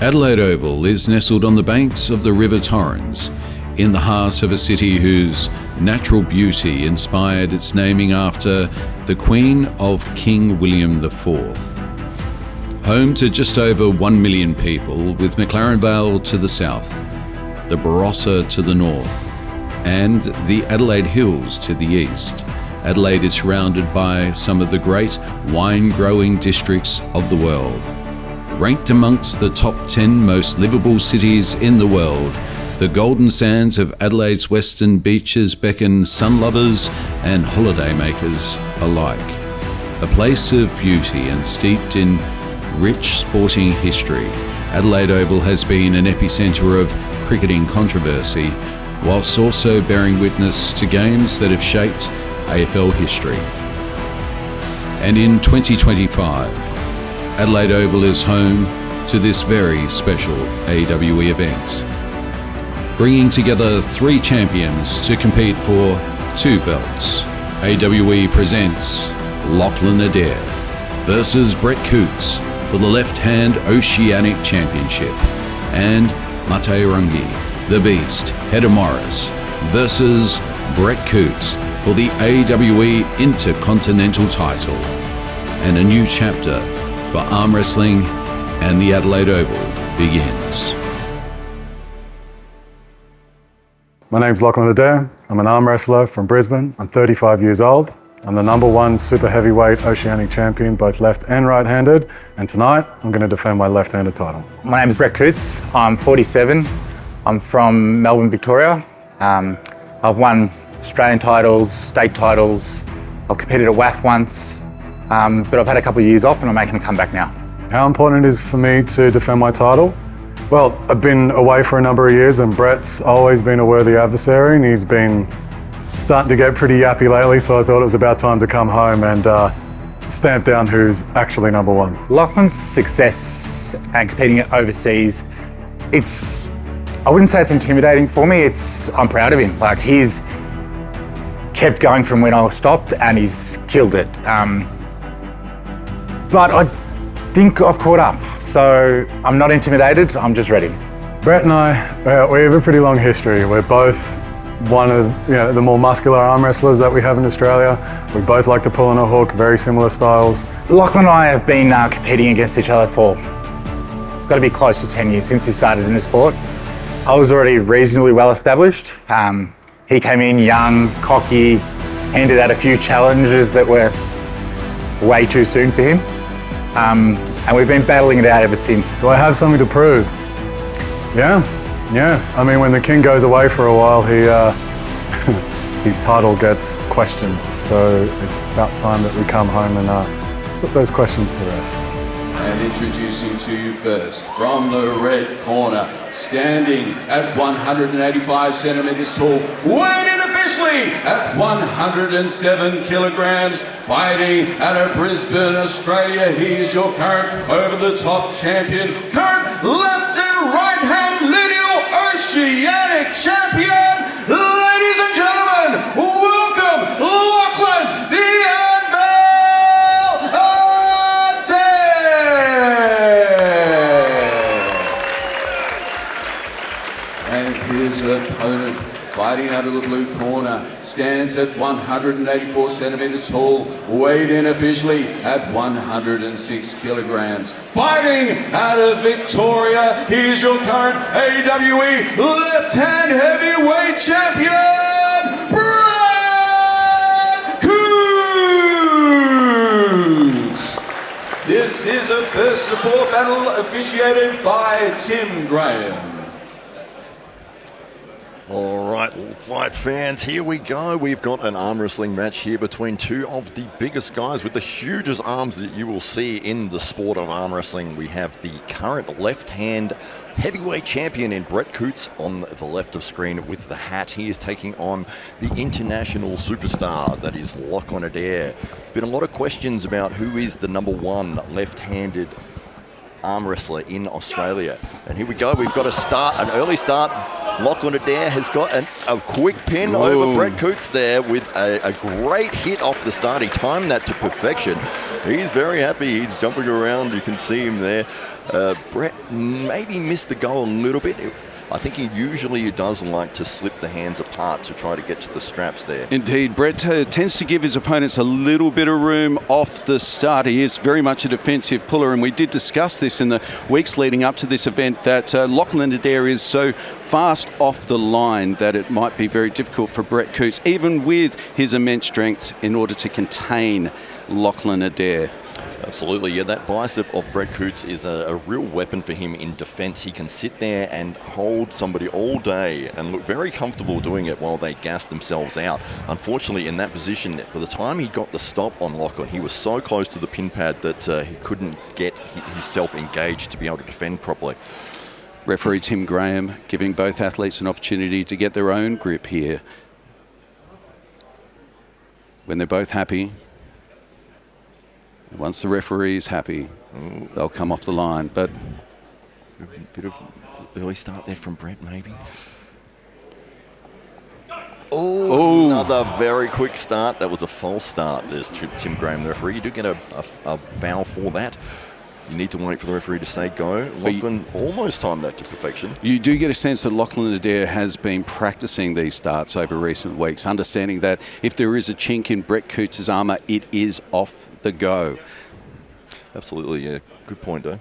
Adelaide Oval is nestled on the banks of the River Torrens, in the heart of a city whose natural beauty inspired its naming after the Queen of King William IV. Home to just over 1 million people, with McLaren Vale to the south, the Barossa to the north, and the Adelaide Hills to the east, Adelaide is surrounded by some of the great wine-growing districts of the world. Ranked amongst the top 10 most livable cities in the world, the golden sands of Adelaide's western beaches beckon sun lovers and holidaymakers alike. A place of beauty and steeped in rich sporting history, Adelaide Oval has been an epicentre of cricketing controversy, whilst also bearing witness to games that have shaped AFL history. And in 2025, Adelaide Oval is home to this very special AWE event, bringing together 3 champions to compete for 2 belts. AWE presents Lachlan Adair versus Brett Coots for the left-hand Oceanic Championship, and Maatiewarangi, the Beast, Heta-Morris versus Brett Coots for the AWE Intercontinental title, and a new chapter for arm wrestling and the Adelaide Oval begins. My name's Lachlan Adair. I'm an arm wrestler from Brisbane. I'm 35 years old. I'm the #1 super heavyweight Oceanic champion, both left and right-handed, and tonight I'm going to defend my left-handed title. My name is Brett Coots. I'm 47. I'm from Melbourne, Victoria. I've won Australian titles, state titles. I've competed at WAF once, but I've had a couple of years off and I'm making a comeback now. How important it is for me to defend my title? Well, I've been away for a number of years and Brett's always been a worthy adversary, and he's been starting to get pretty yappy lately, so I thought it was about time to come home and stamp down who's actually #1. Lachlan's success and competing overseas, I wouldn't say it's intimidating for me, I'm proud of him. Like, he's kept going from when I stopped and he's killed it. But I think I've caught up, so I'm not intimidated, I'm just ready. Brett and I, we have a pretty long history. We're both one of the more muscular arm wrestlers that we have in Australia. We both like to pull on a hook, very similar styles. Lachlan and I have been competing against each other for, it's got to be close to 10 years since he started in the sport. I was already reasonably well established. He came in young, cocky, handed out a few challenges that were way too soon for him. And we've been battling it out ever since. Do I have something to prove? Yeah. I mean, when the king goes away for a while, his title gets questioned. So it's about time that we come home and put those questions to rest. And introducing to you first, from the red corner, standing at 185 centimetres tall, weighed in officially at 107 kilograms, fighting out of Brisbane, Australia. He is your current over-the-top champion, current left and right-hand lineal Oceanic champion. Ladies and gentlemen, welcome Lachlan the Anvil Adair. And his opponent, fighting out of the blue corner, stands at 184 centimetres tall, weighed in officially at 106 kilograms. Fighting out of Victoria, he is your current AWE left-hand heavyweight champion, Brett Coots. This is a first of 4 battle officiated by Tim Graham. All right, fight fans, here we go. We've got an arm wrestling match here between 2 of the biggest guys with the hugest arms that you will see in the sport of arm wrestling. We have the current left-hand heavyweight champion in Brett Coots on the left of screen with the hat. He is taking on the international superstar that is Lachlan Adair. There's been a lot of questions about who is the #1 left-handed arm wrestler in Australia. And here we go. We've got an early start. Lachlan Adair has got a quick pin over Brett Coots there with a great hit off the start. He timed that to perfection. He's very happy. He's jumping around. You can see him there. Brett maybe missed the goal a little bit. I think he usually does like to slip the hands apart to try to get to the straps there. Indeed, Brett tends to give his opponents a little bit of room off the start. He is very much a defensive puller, and we did discuss this in the weeks leading up to this event, that Lachlan Adair is so fast off the line that it might be very difficult for Brett Coots, even with his immense strength, in order to contain Lachlan Adair. Absolutely, yeah, that bicep of Brett Coots is a real weapon for him in defence. He can sit there and hold somebody all day and look very comfortable doing it while they gas themselves out. Unfortunately, in that position, by the time he got the stop on Lachlan, he was so close to the pin pad that he couldn't get himself engaged to be able to defend properly. Referee Tim Graham giving both athletes an opportunity to get their own grip here. When they're both happy, once the referee is happy, they'll come off the line. But a bit of early start there from Brett, maybe. Oh, another very quick start. That was a false start. There's Tim Graham, the referee. You do get a foul for that. You need to wait for the referee to say go. Lachlan almost timed that to perfection. You do get a sense that Lachlan Adair has been practicing these starts over recent weeks, understanding that if there is a chink in Brett Coots' armour, it is off the go. Absolutely, yeah. Good point, though.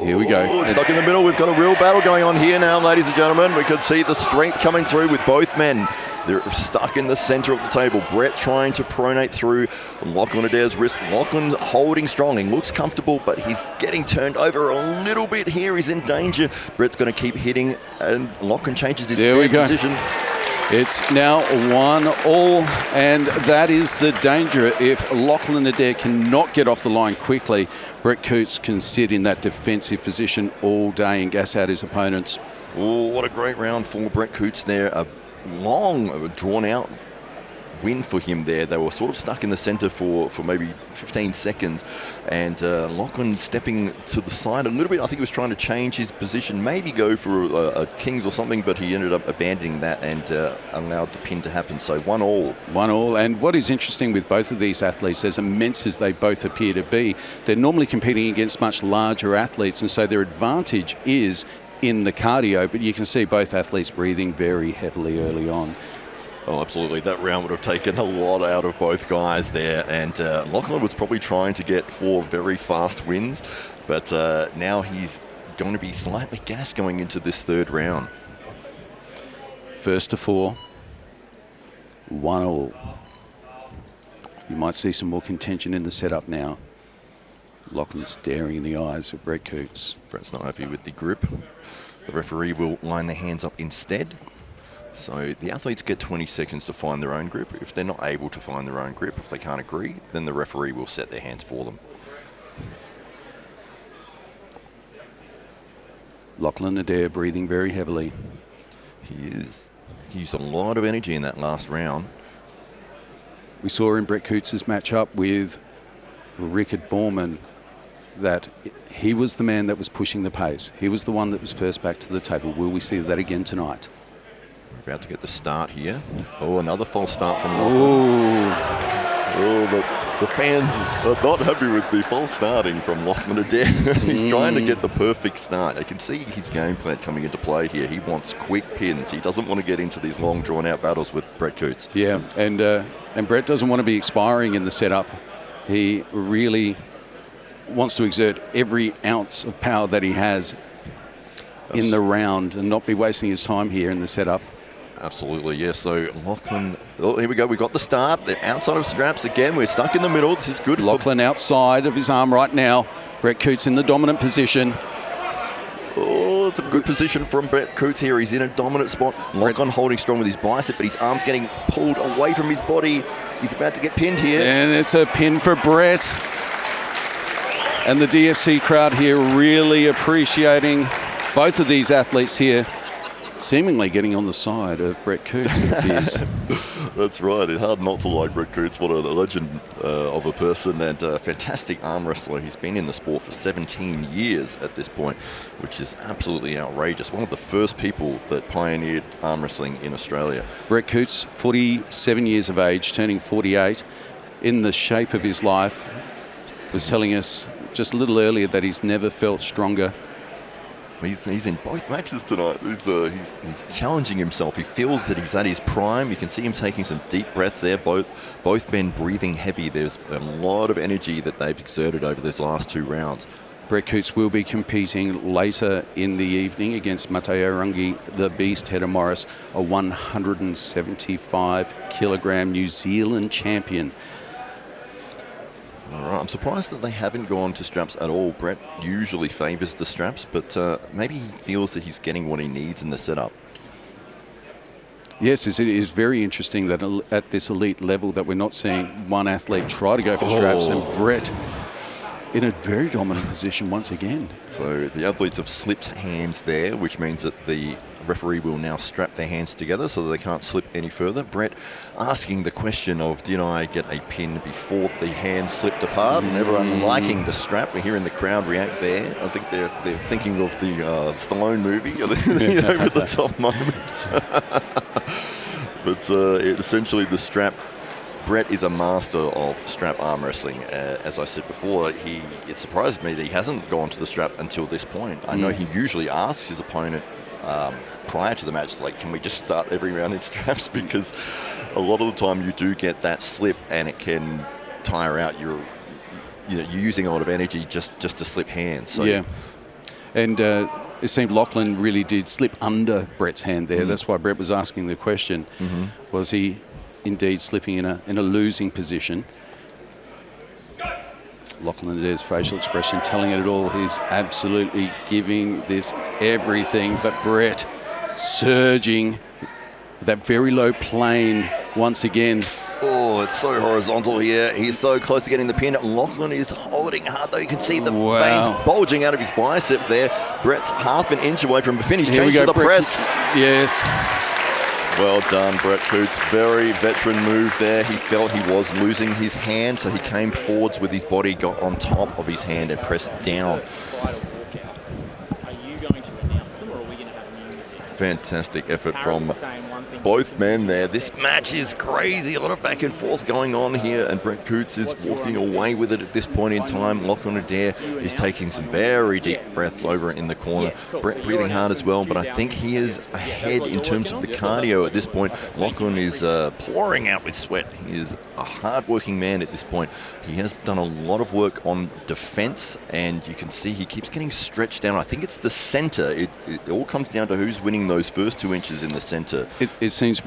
Here we go. Stuck in the middle. We've got a real battle going on here now, ladies and gentlemen. We could see the strength coming through with both men. They're stuck in the centre of the table. Brett trying to pronate through Lachlan Adair's wrist. Lachlan holding strong. He looks comfortable, but he's getting turned over a little bit here. He's in danger. Brett's going to keep hitting, and Lachlan changes his position. It's now 1-1, and that is the danger. If Lachlan Adair cannot get off the line quickly, Brett Coots can sit in that defensive position all day and gas out his opponents. Oh, what a great round for Brett Coots there. A long, drawn-out win for him there. They were sort of stuck in the centre for maybe 15 seconds, and Lachlan stepping to the side a little bit. I think he was trying to change his position, maybe go for a Kings or something, but he ended up abandoning that and allowed the pin to happen. So 1-1. 1-1. And what is interesting with both of these athletes, as immense as they both appear to be, they're normally competing against much larger athletes, and so their advantage is in the cardio, but you can see both athletes breathing very heavily early on. Oh, absolutely. That round would have taken a lot out of both guys there. And Lachlan was probably trying to get 4 very fast wins, but now he's going to be slightly gassed going into this third round. First to 4. 1-1. You might see some more contention in the setup now. Lachlan staring in the eyes of Brett Coots. Brett's not happy with the grip. The referee will line their hands up instead. So the athletes get 20 seconds to find their own grip. If they're not able to find their own grip, if they can't agree, then the referee will set their hands for them. Lachlan Adair breathing very heavily. He is. He used a lot of energy in that last round. We saw in Brett Coots' matchup with Rickard Borman that he was the man that was pushing the pace. He was the one that was first back to the table. Will we see that again tonight? We're about to get the start here. Oh, another false start from Lachlan. Oh, the fans are not happy with the false starting from Lachlan Adair. He's trying to get the perfect start. I can see his game plan coming into play here. He wants quick pins. He doesn't want to get into these long, drawn-out battles with Brett Coots. Yeah, and Brett doesn't want to be expiring in the setup. He really wants to exert every ounce of power that he has in the round and not be wasting his time here in the setup. Absolutely, yes. So Lachlan, oh, here we go. We've got the start. They're outside of straps again. We're stuck in the middle. This is good. Lachlan outside of his arm right now. Brett Coots in the dominant position. Oh, it's a good position from Brett Coots here. He's in a dominant spot. Lachlan holding strong with his bicep, but his arm's getting pulled away from his body. He's about to get pinned here. And it's a pin for Brett. And the DFC crowd here really appreciating both of these athletes here seemingly getting on the side of Brett Coots, it appears. That's right. It's hard not to like Brett Coots. What a legend of a person and a fantastic arm wrestler. He's been in the sport for 17 years at this point, which is absolutely outrageous. One of the first people that pioneered arm wrestling in Australia. Brett Coots, 47 years of age, turning 48, in the shape of his life, was telling us just a little earlier that he's never felt stronger. He's in both matches tonight. He's challenging himself. He feels that he's at his prime. You can see him taking some deep breaths there. Both men breathing heavy. There's a lot of energy that they've exerted over those last 2 rounds. Brett Coots will be competing later in the evening against Maatiewarangi, the Beast Heta-Morris, a 175-kilogram New Zealand champion. All right, I'm surprised that they haven't gone to straps at all. Brett usually favours the straps, but maybe he feels that he's getting what he needs in the setup. Yes, it is very interesting that at this elite level that we're not seeing one athlete try to go for straps, and Brett in a very dominant position once again. So the athletes have slipped hands there, which means that the referee will now strap their hands together so that they can't slip any further. Brett asking the question of, did I get a pin before the hands slipped apart? And everyone liking the strap. We're hearing the crowd react there. I think they're thinking of the Stallone movie, the over-the-top moments. But essentially the strap, Brett is a master of strap arm wrestling. As I said before, it surprised me that he hasn't gone to the strap until this point. I know he usually asks his opponent prior to the match, like, can we just start every round in straps? Because a lot of the time you do get that slip and it can tire out you're using a lot of energy just to slip hands. So. Yeah. And it seemed Lachlan really did slip under Brett's hand there. That's why Brett was asking the question. Was he indeed slipping in a losing position? Lachlan Adair's facial expression telling it all. He's absolutely giving this everything, but Brett surging that very low plane once again. Oh, it's so horizontal here. He's so close to getting the pin. Lachlan is holding hard, though. You can see the veins bulging out of his bicep there. Brett's half an inch away from a finish. Change to the press. Yes. Well done, Brett Coots. Very veteran move there. He felt he was losing his hand, so he came forwards with his body, got on top of his hand and pressed down. Fantastic effort from both men there. This match is crazy. A lot of back and forth going on here, and Brett Coots is walking away with it at this point in time. Lachlan Adair is taking some very deep breaths over in the corner. Brett breathing hard as well, but I think he is ahead in terms of the cardio at this point. Lachlan is pouring out with sweat. He is a hard-working man at this point. He has done a lot of work on defense, and you can see he keeps getting stretched down. I think it's the center. It all comes down to who's winning those first 2 inches in the center. It seems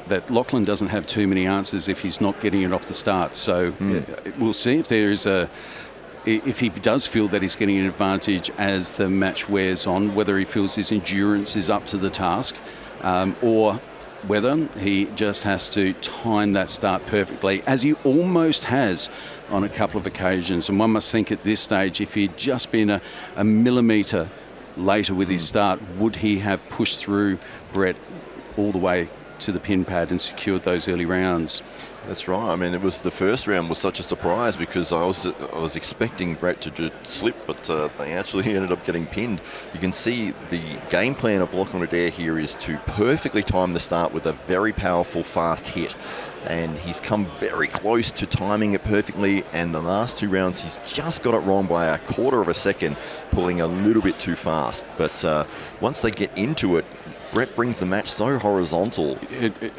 that Lachlan doesn't have too many answers if he's not getting it off the start. So we'll see if there is if he does feel that he's getting an advantage as the match wears on, whether he feels his endurance is up to the task, or whether he just has to time that start perfectly, as he almost has on a couple of occasions. And one must think at this stage, if he'd just been a millimetre later with his start, would he have pushed through Brett all the way to the pin pad and secured those early rounds? That's right. I mean, it was the first round was such a surprise because I was expecting Brett to just slip, but they actually ended up getting pinned. You can see the game plan of Lachlan Adair here is to perfectly time the start with a very powerful fast hit. And he's come very close to timing it perfectly, and the last 2 rounds he's just got it wrong by a quarter of a second, pulling a little bit too fast. But once they get into it, Brett brings the match so horizontal.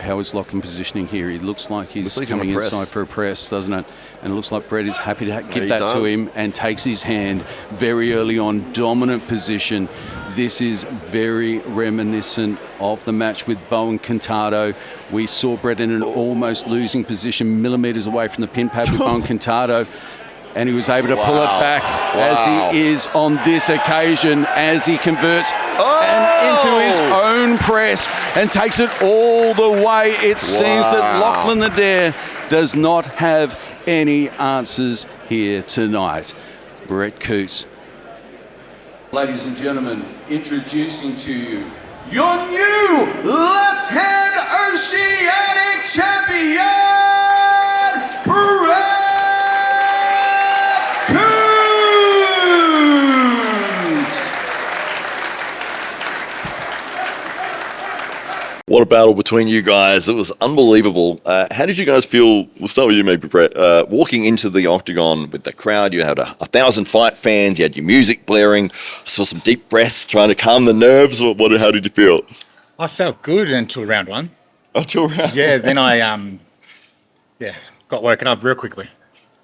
How is Lachlan positioning here? He looks like he's coming inside for a press, doesn't it? And it looks like Brett is happy to give that to him and takes his hand very early on, dominant position. This is very reminiscent of the match with Bowen Cantado. We saw Brett in an almost losing position, millimetres away from the pin pad with Bowen Cantado, and he was able to pull it back as he is on this occasion, as he converts into his own press and takes it all the way. It seems that Lachlan Adair does not have any answers here tonight. Brett Coots. Ladies and gentlemen, introducing to you your new left-hand Oceanic champion, Brett Coots! What a battle between you guys. It was unbelievable. How did you guys feel? We'll start with you, maybe, Brett. Walking into the octagon with the crowd, you had 1,000 fight fans, you had your music blaring, saw some deep breaths trying to calm the nerves. How did you feel? I felt good until round one. Until round Yeah, then I got woken up real quickly.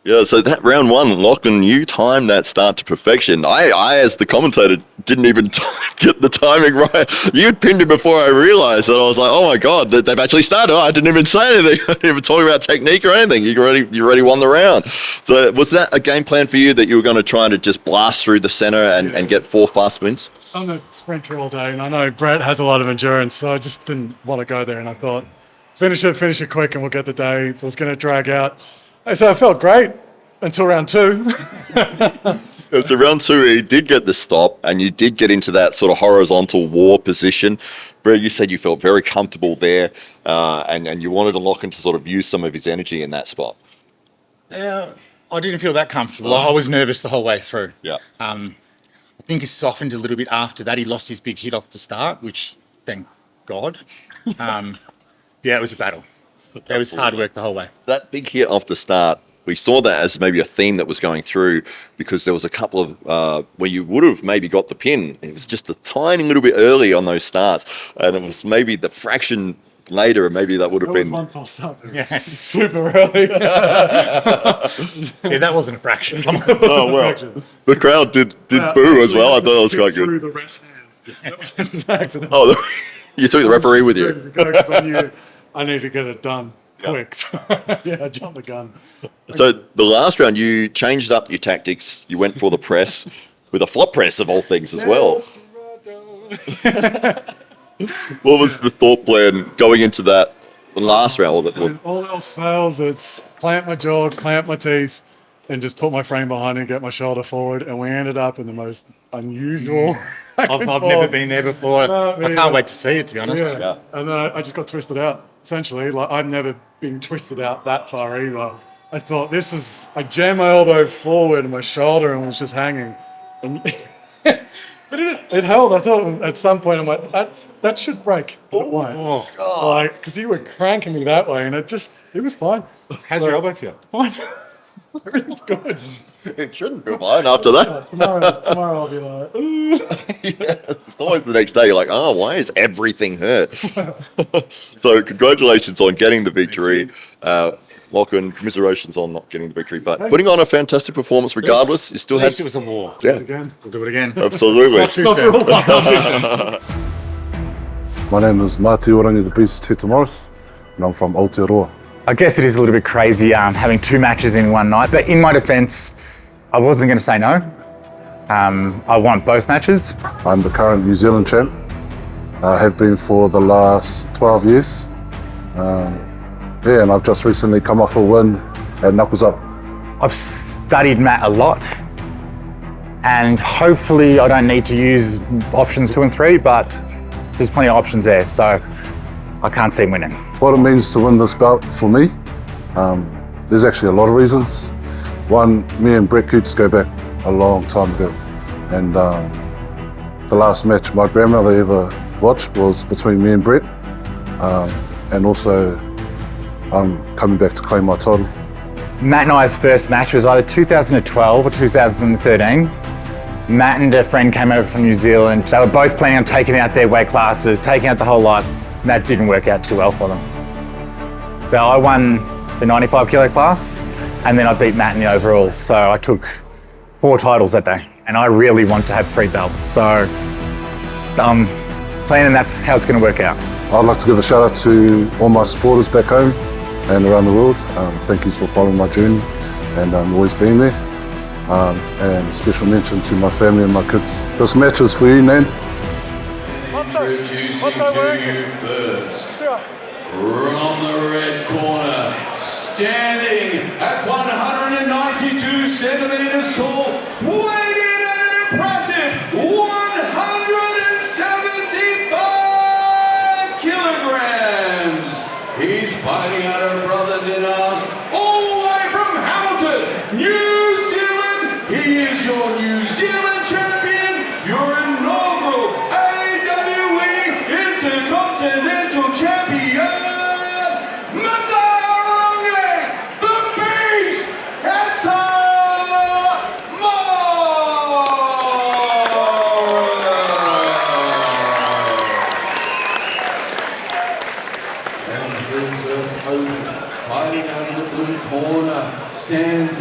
Yeah, so that round one, Lachlan, you timed that start to perfection. I as the commentator, didn't even get the timing right. You pinned it before I realised, and I was like, oh my God, they've actually started. I didn't even say anything. I didn't even talk about technique or anything. You already won the round. So was that a game plan for you, that you were going to try to just blast through the centre and get 4 fast wins? I'm a sprinter all day, and I know Brett has a lot of endurance, so I just didn't want to go there, and I thought, finish it quick, and we'll get the day. It was going to drag out. So I felt great until round 2. So round 2, he did get the stop, and you did get into that sort of horizontal war position. Brett, you said you felt very comfortable there, and you wanted to Lachlan to sort of use some of his energy in that spot. I didn't feel that comfortable. I was nervous the whole way through. Yeah. I think he softened a little bit after that. He lost his big hit off the start, which, thank God. It was a battle. It was hard work the whole way. That big hit off the start, we saw that as maybe a theme that was going through, because there was a couple of where you would have maybe got the pin. It was just a tiny little bit early on those starts, and it was maybe the fraction later, and maybe that would have been one false start. Super early. That wasn't a fraction. Come on. Oh well, the crowd did boo as well. I thought that was quite Through good. the ref's hands. That was an accident. Oh, you took the referee with you. Because I knew I need to get it done quick. So, I jumped the gun. So the last round, you changed up your tactics. You went for the press with a flop press of all things as well. What was the thought plan going into that last round? When all else fails, it's clamp my jaw, clamp my teeth, and just put my frame behind it and get my shoulder forward. And we ended up in the most unusual. I've never been there before. I can't wait to see it, to be honest. Yeah. And then I just got twisted out, essentially. Like, I've never been twisted out that far either. I thought, I jammed my elbow forward and my shoulder and was just hanging. And but it held. I thought it was, at some point, I'm like, that should break. But it won't. Because you were cranking me that way, and it was fine. How's your elbow feel? Fine. Everything's good. It shouldn't be fine after that. Tomorrow I'll be like, Yes, it's always the next day. You're like, oh, why is everything hurt? So congratulations on getting the victory. Lachlan, commiserations on not getting the victory, but putting on a fantastic performance regardless. You still At had... least it was a war. Yeah, We'll do it again. absolutely. Not too soon. Not too soon. My name is Maatiewarangi, the Beast Heta-Morris, and I'm from Aotearoa. I guess it is a little bit crazy having 2 matches in one night, but in my defence, I wasn't going to say no. I won both matches. I'm the current New Zealand champ. I have been for the last 12 years. And I've just recently come off a win at Knuckles Up. I've studied Matt a lot, and hopefully I don't need to use options 2 and 3, but there's plenty of options there, so I can't see him winning. What it means to win this bout for me, there's actually a lot of reasons. One, me and Brett Coots go back a long time ago, and the last match my grandmother ever watched was between me and Brett, and also I'm coming back to claim my title. Matt and I's first match was either 2012 or 2013. Matt and a friend came over from New Zealand. They were both planning on taking out their weight classes, taking out the whole lot. And that didn't work out too well for them. So I won the 95 kilo class, and then I beat Matt in the overall. So I took 4 titles that day, and I really want to have 3 belts. So I'm planning that's how it's going to work out. I'd like to give a shout out to all my supporters back home and around the world. Thank you for following my journey and always being there. And a special mention to my family and my kids. This match is for you, Nan. Introducing to you first, from the red corner, standing at 192 centimeters tall, weighed in at an impressive 175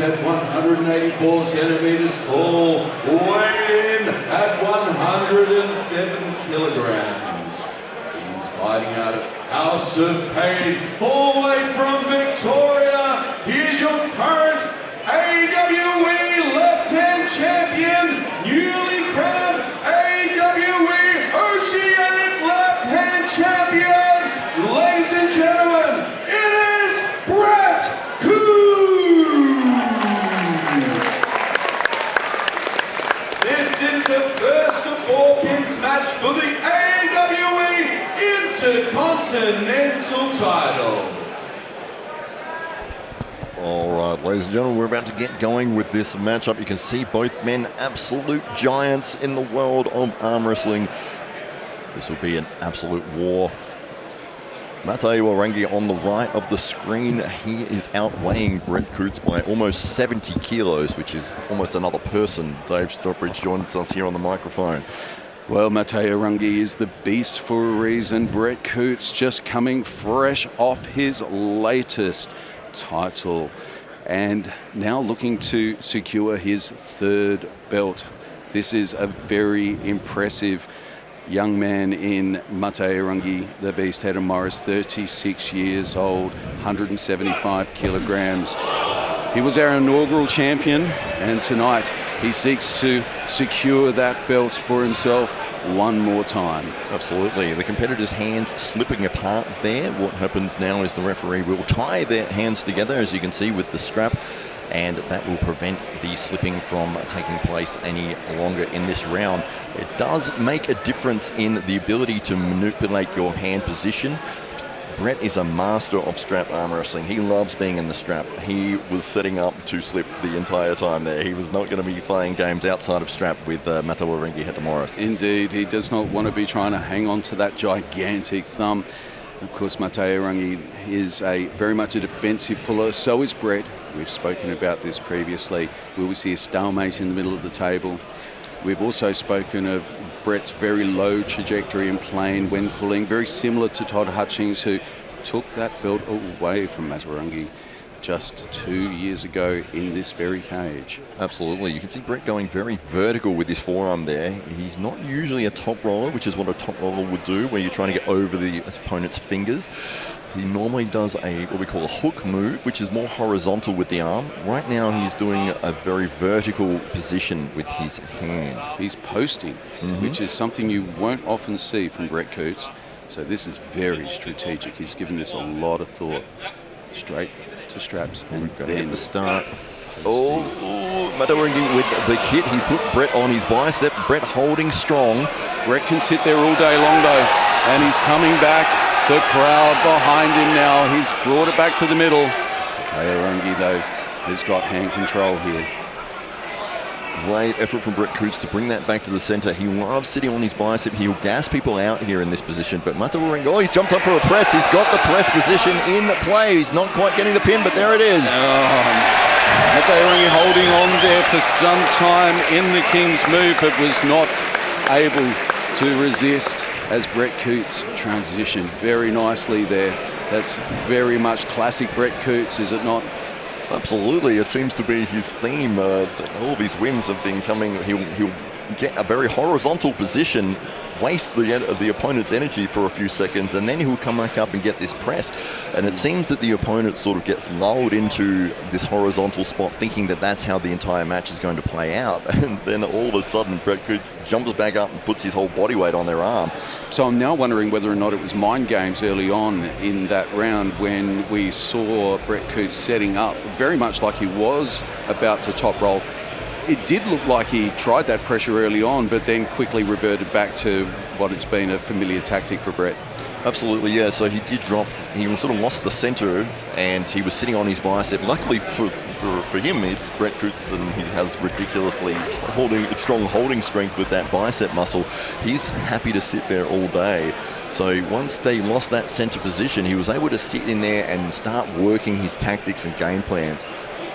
at 184 centimeters tall, weighed in at 107 kilograms. He's fighting out of House of Pain, all the way from Victoria. Here's your current AWE left-hand champion, newly crowned AWE Oceanic left-hand champion. Ladies and gentlemen, it is Brett Coots. This is the first of 4 pins match for the AWE Intercontinental title. All right, ladies and gentlemen, we're about to get going with this matchup. You can see both men absolute giants in the world of arm wrestling. This will be an absolute war. Maatiewarangi on the right of the screen, he is outweighing Brett Coots by almost 70 kilos, which is almost another person. Dave Stockbridge joins us here on the microphone. Well, Maatiewarangi is the beast for a reason. Brett Coots just coming fresh off his latest title and now looking to secure his 3rd belt. This is a very impressive young man in Maatiewarangi, the beast Heta-Morris, 36 years old, 175 kilograms. He was our inaugural champion, and tonight he seeks to secure that belt for himself one more time. Absolutely. The competitor's hands slipping apart there. What happens now is the referee will tie their hands together, as you can see, with the strap, and that will prevent the slipping from taking place any longer in this round. It does make a difference in the ability to manipulate your hand position. Brett is a master of strap arm wrestling. He loves being in the strap. He was setting up to slip the entire time there. He was not going to be playing games outside of strap with Maatiewarangi Heta-Morris. Indeed, he does not want to be trying to hang on to that gigantic thumb. Of course, Maatiewarangi is very much a defensive puller. So is Brett. We've spoken about this previously. Will we see a stalemate in the middle of the table? We've also spoken of Brett's very low trajectory and plane when pulling, very similar to Todd Hutchings, who took that belt away from Maatiewarangi just 2 years ago in this very cage. Absolutely. You can see Brett going very vertical with his forearm there. He's not usually a top roller, which is what a top roller would do, where you're trying to get over the opponent's fingers. He normally does what we call a hook move, which is more horizontal with the arm. Right now, he's doing a very vertical position with his hand. He's posting, which is something you won't often see from Brett Coots. So this is very strategic. He's given this a lot of thought. Straight to straps, and then the start. Maatiewarangi with the hit. He's put Brett on his bicep. Brett holding strong. Brett can sit there all day long though, and he's coming back. The crowd behind him now. He's brought it back to the middle. Maatiewarangi though has got hand control here. Great effort from Brett Coots to bring that back to the center. He loves sitting on his bicep. He'll gas people out here in this position. But Maatiewarangi, he's jumped up for a press. He's got the press position in play. He's not quite getting the pin, but there it is. Maatiewarangi holding on there for some time in the King's move, but was not able to resist as Brett Coots transitioned very nicely there. That's very much classic Brett Coots, is it not? Absolutely, it seems to be his theme. All of his wins have been coming. He'll get a very horizontal position, waste the opponent's energy for a few seconds, and then he'll come back up and get this press. And it seems that the opponent sort of gets lulled into this horizontal spot, thinking that that's how the entire match is going to play out. And then all of a sudden, Brett Coots jumps back up and puts his whole body weight on their arm. So I'm now wondering whether or not it was mind games early on in that round when we saw Brett Coots setting up very much like he was about to top roll. It did look like he tried that pressure early on, but then quickly reverted back to what has been a familiar tactic for Brett. Absolutely, yeah. So he did drop. He sort of lost the center, and he was sitting on his bicep. Luckily for him, it's Brett Coots, and he has ridiculously strong holding strength with that bicep muscle. He's happy to sit there all day. So once they lost that center position, he was able to sit in there and start working his tactics and game plans.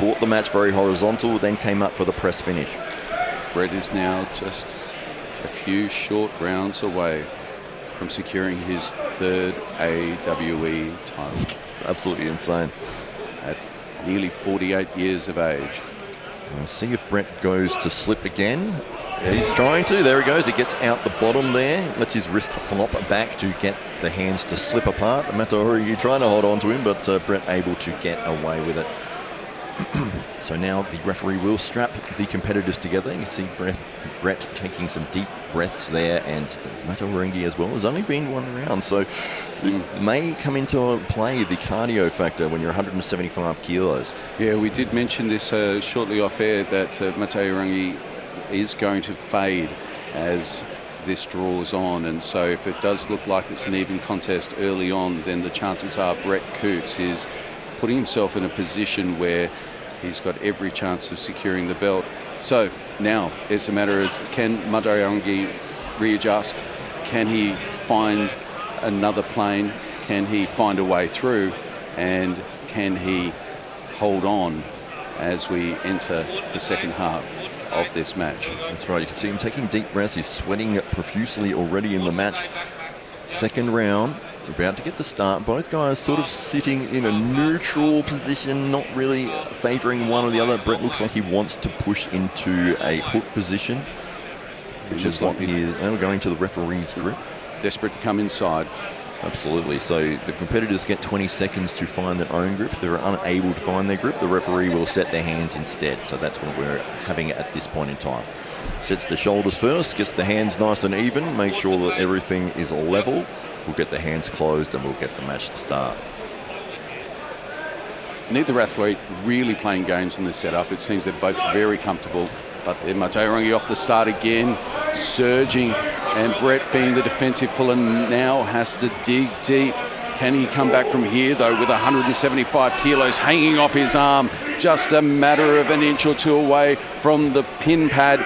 Brought the match very horizontal, then came up for the press finish. Brett is now just a few short rounds away from securing his 3rd AWE title. It's absolutely insane. At nearly 48 years of age. We'll see if Brett goes to slip again. He's trying to. There he goes. He gets out the bottom there. Lets his wrist flop back to get the hands to slip apart. Maatiewarangi trying to hold on to him, but Brett able to get away with it. So now the referee will strap the competitors together. You see Brett taking some deep breaths there, and Maatiewarangi as well. There's only been one round, so it may come into play, the cardio factor, when you're 175 kilos. Yeah, we did mention this shortly off air, that Maatiewarangi is going to fade as this draws on, and so if it does look like it's an even contest early on, then the chances are Brett Coots is putting himself in a position where he's got every chance of securing the belt. So now it's a matter of, can Maatiewarangi readjust? Can he find another plane? Can he find a way through? And can he hold on as we enter the second half of this match? That's right. You can see him taking deep breaths. He's sweating profusely already in the match. Second round. About to get the start. Both guys sort of sitting in a neutral position, not really favouring one or the other. Brett looks like he wants to push into a hook position, which is what he is. And we're going to the referee's grip. Desperate to come inside. Absolutely. So the competitors get 20 seconds to find their own grip. If they're unable to find their grip, the referee will set their hands instead. So that's what we're having at this point in time. Sets the shoulders first, gets the hands nice and even, make sure that everything is level. We'll get the hands closed and we'll get the match to start. Neither athlete really playing games in the setup. It seems they're both very comfortable. But then Maatiewarangi off the start again, surging, and Brett, being the defensive puller, now has to dig deep. Can he come back from here, though, with 175 kilos hanging off his arm? Just a matter of an inch or two away from the pin pad.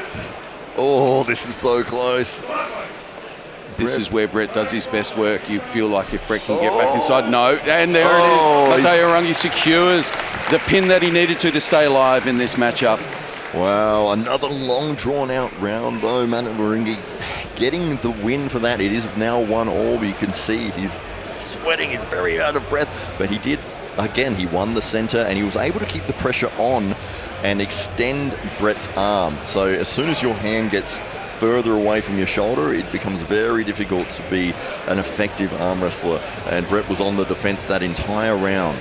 Oh, this is so close. This is where Brett does his best work. You feel like if Brett can get back inside. No, and there it is. Maatiewarangi secures the pin that he needed to stay alive in this matchup. Wow, another long drawn-out round, though. Maatiewarangi getting the win for that. It is now 1-1. You can see he's sweating. He's very out of breath. But he did, again, he won the centre, and he was able to keep the pressure on and extend Brett's arm. So as soon as your hand gets further away from your shoulder, it becomes very difficult to be an effective arm wrestler. And Brett was on the defence that entire round.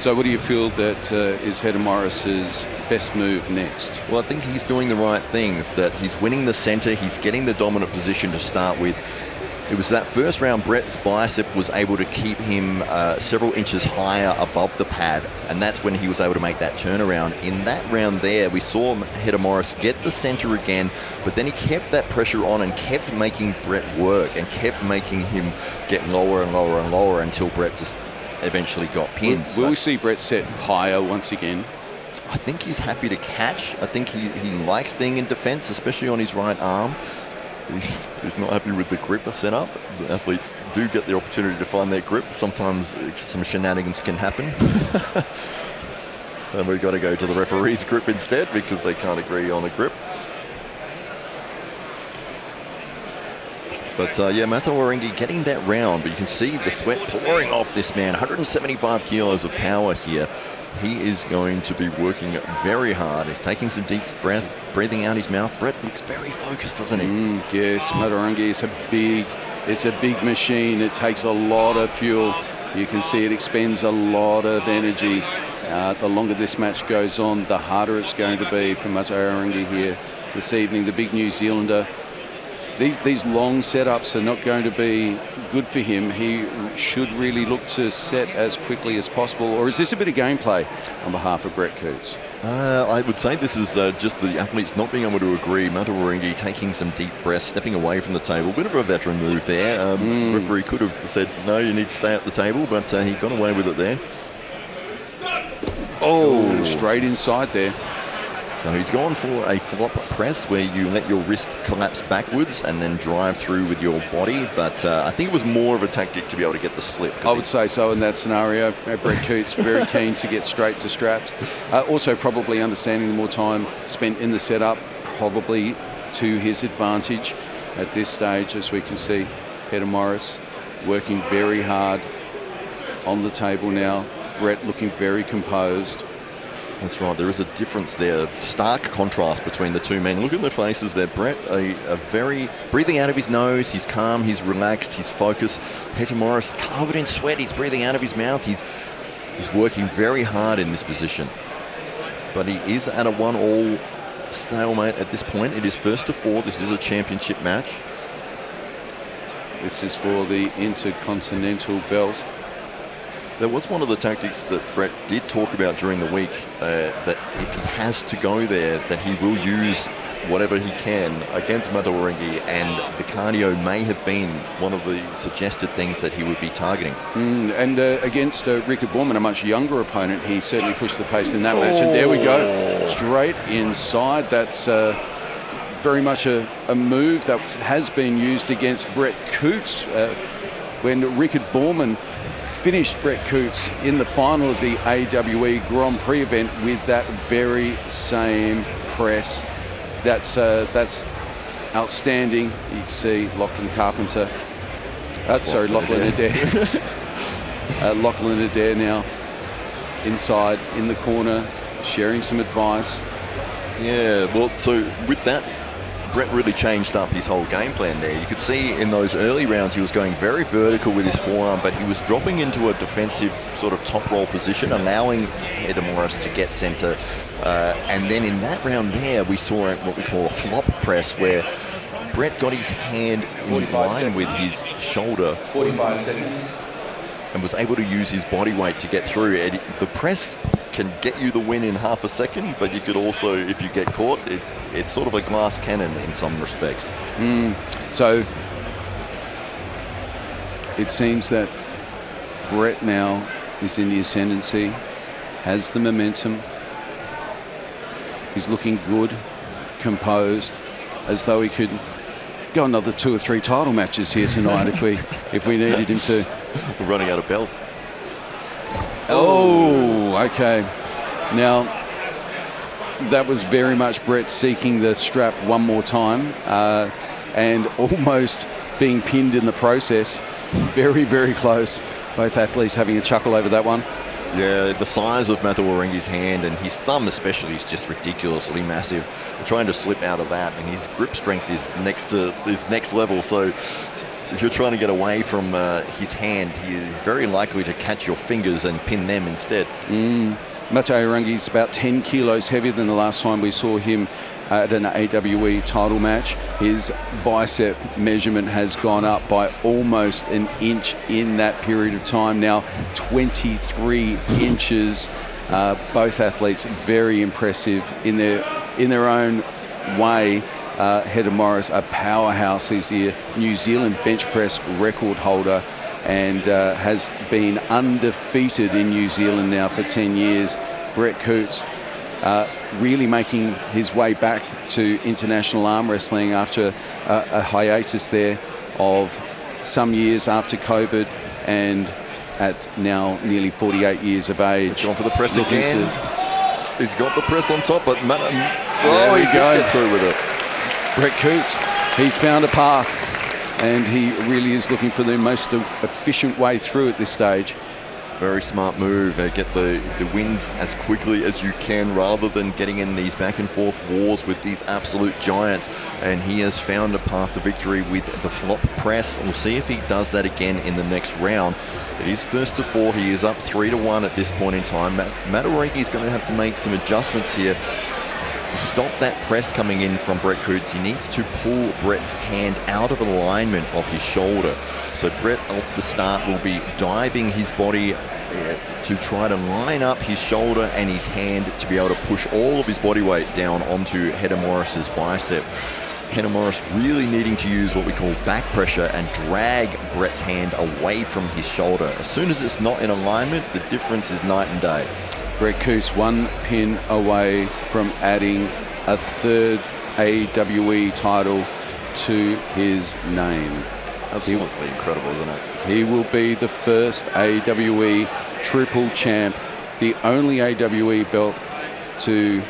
So what do you feel that is Heta-Morris's best move next? Well, I think he's doing the right things, that he's winning the centre, he's getting the dominant position to start with. It was that first round Brett's bicep was able to keep him several inches higher above the pad, and that's when he was able to make that turnaround. In that round there, we saw Heta-Morris get the centre again, but then he kept that pressure on and kept making Brett work and kept making him get lower and lower and lower until Brett just eventually got pinned. Will we see Brett set higher once again? I think he's happy to catch. I think he likes being in defence, especially on his right arm. He's not happy with the grip setup. The athletes do get the opportunity to find their grip. Sometimes some shenanigans can happen. And we've got to go to the referee's grip instead because they can't agree on a grip. But yeah, Maatiewarangi getting that round, but you can see the sweat pouring off this man. 175 kilos of power here. He is going to be working very hard. He's taking some deep breaths, breathing out his mouth. Brett looks very focused, doesn't he? Yes, Maatiewarangi is a big machine. It takes a lot of fuel. You can see it expends a lot of energy. The longer this match goes on, the harder it's going to be for Maatiewarangi here this evening. The big New Zealander. These long setups are not going to be good for him. He should really look to set as quickly as possible. Or is this a bit of gameplay on behalf of Brett Coots? I would say this is just the athletes not being able to agree. Maatiewarangi taking some deep breaths, stepping away from the table. Bit of a veteran move there. Referee could have said, no, you need to stay at the table, but he got away with it there. Oh, straight inside there. So he's gone for a flop press where you let your wrist collapse backwards and then drive through with your body. But I think it was more of a tactic to be able to get the slip. I would say so in that scenario. Brett Coots very keen to get straight to straps. Also probably understanding the more time spent in the setup, probably to his advantage at this stage, as we can see Heta-Morris working very hard on the table now. Brett looking very composed. That's right. There is a difference there, stark contrast between the two men. Look at their faces there. Brett, a very breathing out of his nose. He's calm. He's relaxed. He's focused. Heta-Morris covered in sweat. He's breathing out of his mouth. He's working very hard in this position. But he is at a 1-all stalemate at this point. It is 1st to 4. This is a championship match. This is for the Intercontinental belt. There was one of the tactics that Brett did talk about during the week, that if he has to go there, that he will use whatever he can against Maatiewarangi, and the cardio may have been one of the suggested things that he would be targeting. And against Richard Borman, a much younger opponent, he certainly pushed the pace in that match. And there we go, straight inside. That's very much a move that has been used against Brett Coots when Richard Borman finished Brett Coots in the final of the AWE Grand Prix event with that very same press. That's outstanding. You can see Lachlan Carpenter. Lachlan Adair. Lachlan Adair now inside in the corner, sharing some advice. Yeah, well, so with that, Brett really changed up his whole game plan there. You could see in those early rounds he was going very vertical with his forearm, but he was dropping into a defensive sort of top roll position, allowing Heta-Morris to get centre. And then in that round there, we saw what we call a flop press, where Brett got his hand in line with his shoulder 45 seconds. and was able to use his body weight to get through. And the press can get you the win in half a second, but you could also, if you get caught, it's sort of a glass cannon in some respects. So it seems that Brett now is in the ascendancy, has the momentum. He's looking good, composed, as though he could go another 2 or 3 title matches here tonight if we needed him to. We're running out of belts. Oh, okay. Now, that was very much Brett seeking the strap one more time and almost being pinned in the process. Very, very close. Both athletes having a chuckle over that one. Yeah, the size of Maatiewarangi's hand and his thumb especially is just ridiculously massive. Trying to slip out of that, and his grip strength is next level. So if you're trying to get away from his hand, he is very likely to catch your fingers and pin them instead. Maatiewarangi is about 10 kilos heavier than the last time we saw him at an AWE title match. His bicep measurement has gone up by almost an inch in that period of time. Now 23 inches. Both athletes very impressive in their own way. Heta-Morris, a powerhouse. He's the New Zealand bench press record holder and has been undefeated in New Zealand now for 10 years. Brett Coots really making his way back to international arm wrestling after a hiatus there of some years after COVID, and at now nearly 48 years of age. He's gone for the press again. He's got the press on top, but there we go. Get through with it. Brett Coots, he's found a path, and he really is looking for the most efficient way through at this stage. Very smart move. Get the wins as quickly as you can rather than getting in these back and forth wars with these absolute giants. And he has found a path to victory with the flop press. We'll see if he does that again in the next round. It is 1st to 4. He is up 3-1 at this point in time. Maatiewarangi is going to have to make some adjustments here to stop that press coming in from Brett Coots. He needs to pull Brett's hand out of alignment of his shoulder. So Brett off the start will be diving his body to try to line up his shoulder and his hand to be able to push all of his body weight down onto Heta-Morris's bicep. Heta-Morris really needing to use what we call back pressure and drag Brett's hand away from his shoulder. As soon as it's not in alignment, the difference is night and day. Brett Coots 1 pin away from adding a 3rd AWE title to his name. Absolutely incredible, isn't it? He will be the first AWE triple champ, the only AWE belt to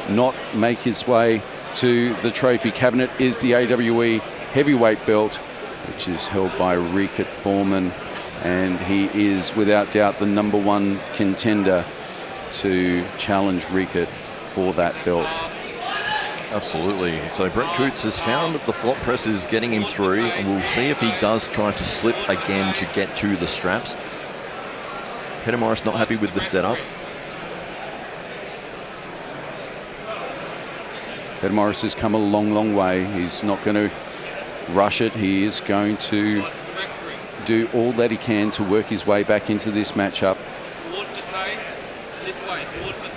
not make his way to the trophy cabinet is the AWE heavyweight belt, which is held by Richard Borman, and he is without doubt the #1 contender. to challenge Rickett for that belt. Absolutely. So Brett Coots has found that the flop press is getting him through, and we'll see if he does try to slip again to get to the straps. Heta-Morris not happy with the setup. Heta-Morris has come a long, long way. He's not going to rush it. He is going to do all that he can to work his way back into this matchup.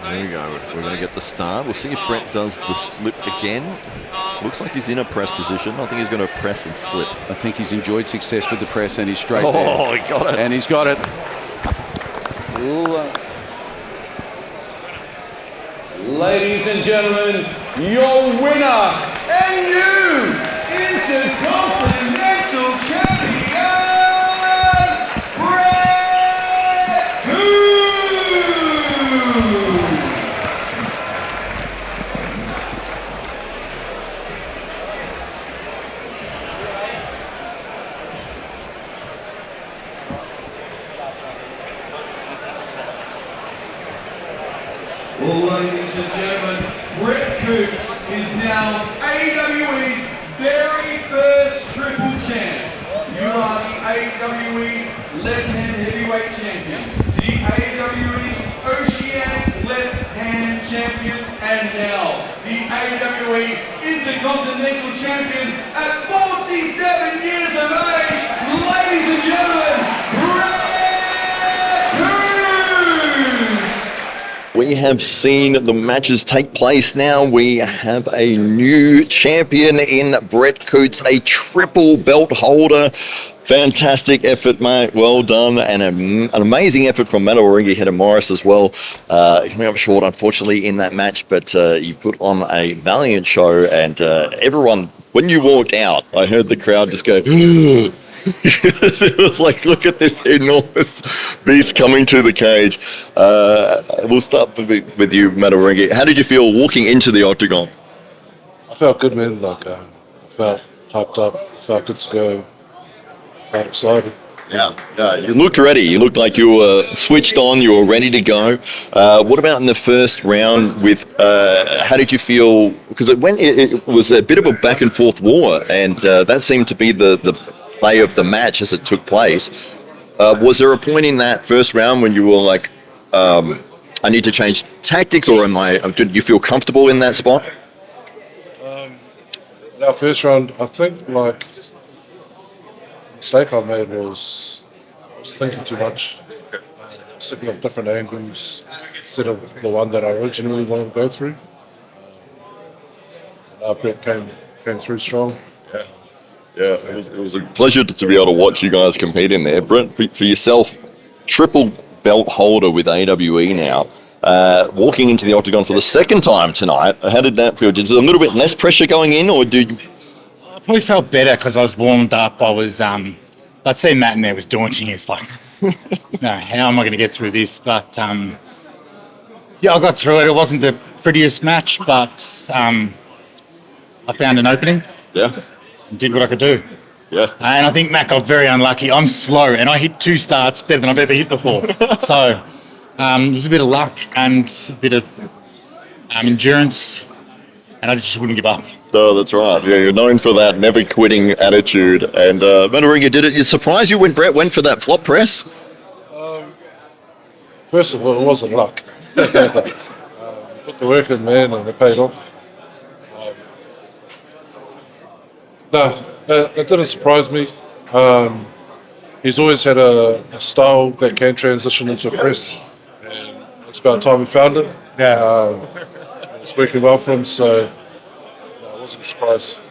There we go. We're going to get the start. We'll see if Brett does the slip again. Looks like he's in a press position. I think he's going to press and slip. I think he's enjoyed success with the press, and he's straight there. Oh, he got it. And he's got it. Ladies and gentlemen, your winner and new Intercontinental Champion, Brett Coots! Ladies and gentlemen, Brett Coots is now AWE's very first triple champ. You are the AWE left-hand heavyweight champion, the AWE Oceanic left-hand champion, and now the AWE Intercontinental champion at 47 years of age. Ladies and gentlemen, Brett Coots! We have seen the matches take place now. We have a new champion in Brett Coots, a triple belt holder. Fantastic effort, mate. Well done. And an amazing effort from Maatiewarangi, Heta-Morris as well. Coming up short, unfortunately, in that match, but you put on a valiant show. And everyone, when you walked out, I heard the crowd just go, it was like, look at this enormous beast coming to the cage. We'll start with you, Maatiewarangi. How did you feel walking into the octagon? I felt good, man. Like, I felt hyped up. I felt good to go. I felt excited. Yeah, you looked ready. You looked like you were switched on. You were ready to go. What about in the first round? How did you feel? Because it was a bit of a back and forth war, and that seemed to be the play of the match as it took place. Was there a point in that first round when you were like, I need to change tactics, or did you feel comfortable in that spot? Our first round, I think, the mistake I made was I was thinking too much. Thinking of different angles instead of the one that I originally wanted to go through. Brett came through strong. Yeah, it was a pleasure to be able to watch you guys compete in there. Brent, for yourself, triple belt holder with AWE now, walking into the octagon for the second time tonight. How did that feel? Did there a little bit less pressure going in, or did you? I probably felt better because I was warmed up. I was, I'd seen Matt in there was daunting. It's like, no, how am I going to get through this? But yeah, I got through it. It wasn't the prettiest match, but I found an opening. Yeah. Did what I could do. Yeah. And I think Matt got very unlucky. I'm slow, and I hit 2 starts better than I've ever hit before. So it was a bit of luck and a bit of endurance, and I just wouldn't give up. No, that's right. Yeah, you're known for that never quitting attitude. And Maatiewarangi, did it surprise you when Brett went for that flop press? First of all, it wasn't luck. Put the work in, man, and it paid off. No, it didn't surprise me. He's always had a style that can transition into a press, and it's about time we found it. Yeah. It's working well for him, so I wasn't surprised.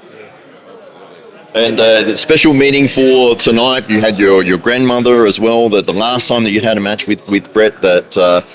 And the special meaning for tonight, you had your grandmother as well, that the last time that you had a match with Brett, that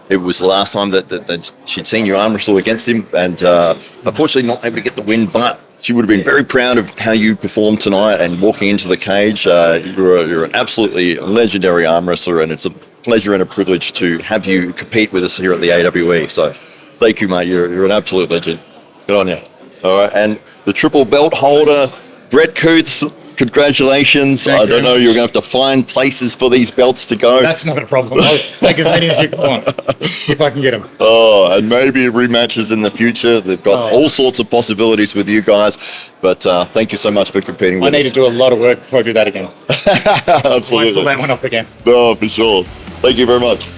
it was the last time that she'd seen you arm wrestle against him, and unfortunately not able to get the win, but she would have been very proud of how you performed tonight and walking into the cage. You're an absolutely legendary arm wrestler, and it's a pleasure and a privilege to have you compete with us here at the AWE. So thank you, mate. You're an absolute legend. Good on you. All right, and the triple belt holder, Brett Coots, congratulations. I don't know, you're going to have to find places for these belts to go. That's not a problem. I'll take as many as you want if I can get them. Oh, and maybe rematches in the future. They've got all sorts of possibilities with you guys. But thank you so much for competing with us. I need to do a lot of work before I do that again. Absolutely. I pull that one up again. No, for sure. Thank you very much.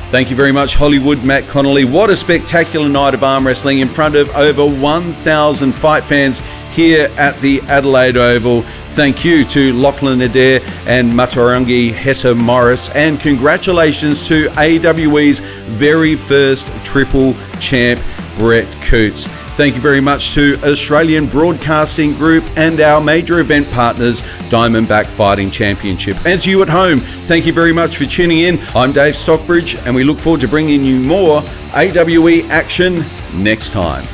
Thank you very much, Hollywood Matt Connolly. What a spectacular night of arm wrestling in front of over 1,000 fight fans here at the Adelaide Oval. Thank you to Lachlan, Adair and Maatiewarangi, Heta-Morris, and congratulations to AWE's very first triple champ, Brett Coots. Thank you very much to Australian Broadcasting Group and our major event partners, Diamondback Fighting Championship. And to you at home, thank you very much for tuning in. I'm Dave Stockbridge, and we look forward to bringing you more AWE action next time.